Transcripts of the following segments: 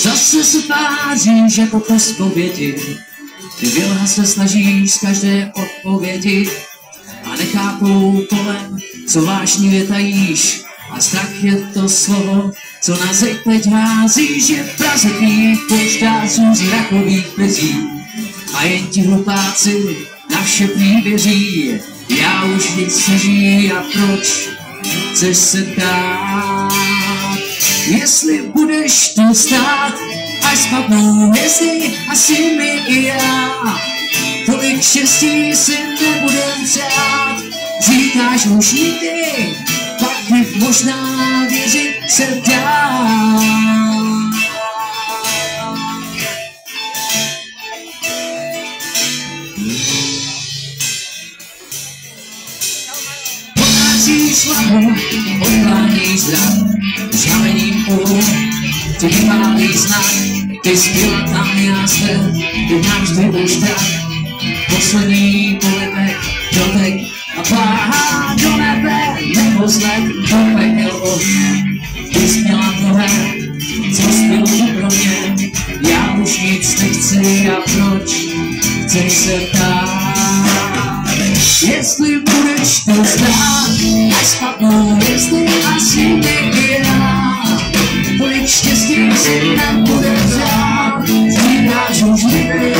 Zase se tváříš jako po zpovědi, ty vilha se snažíš z každé odpovědi a nechápou kolem, co vášnivě tajíš. A strach je to slovo, co na zeď teď házíš, je v Praze tvých poštářů z rakových pezí. A jen ti hlupáci na vše příběří, já už nic nežijí a proč chceš se ptát? Jestli budeš tu stát, až spadnou hvězdy, asi my i já. Tolik štěstí si nebudem přát, říkáš už nikdy, pak jich možná věřit se dá. Podnášíš hlavu, odkláníš zrak, žamením půl, ty vypálí znak, ty zpěla tam jáster, ty navždy už tak. Poslední polibek, dotek a páhá do nebe, nebo zlek do pekel. Ty jsi měla tohle, co zpěl pro mě, já už nic nechci a proč chceš se ptát? Jestli budeš tu stát, až spadnou hvězdy, asi nevěrá. Tolik štěstí si nebude řád, říkáš už nikdy,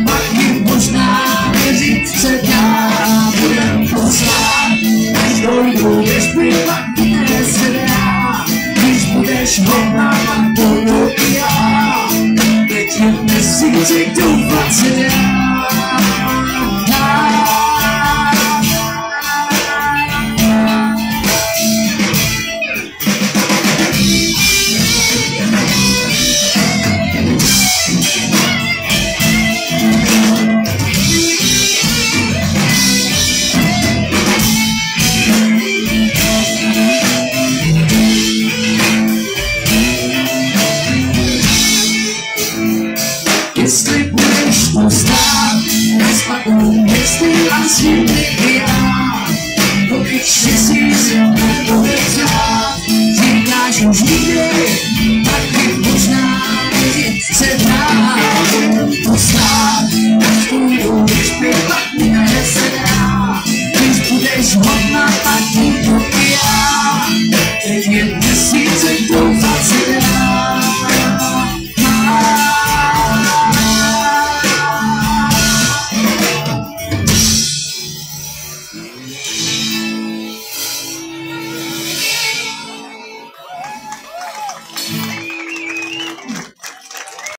pak jim možná věřit se dá. Budem poslát, až dojdu věřby, pak mě se dá. Když budeš hodná, pak budu i já. Teď jen měsíci doufat se dá. Jestli budeš tu stát, nespadnou hvězdy a světly i já. Tolik štěstí si nebude přát, říkáš už nikdy, tak jich možná věřit se dá. Budem tu stát, až půjdu, když by pak mě se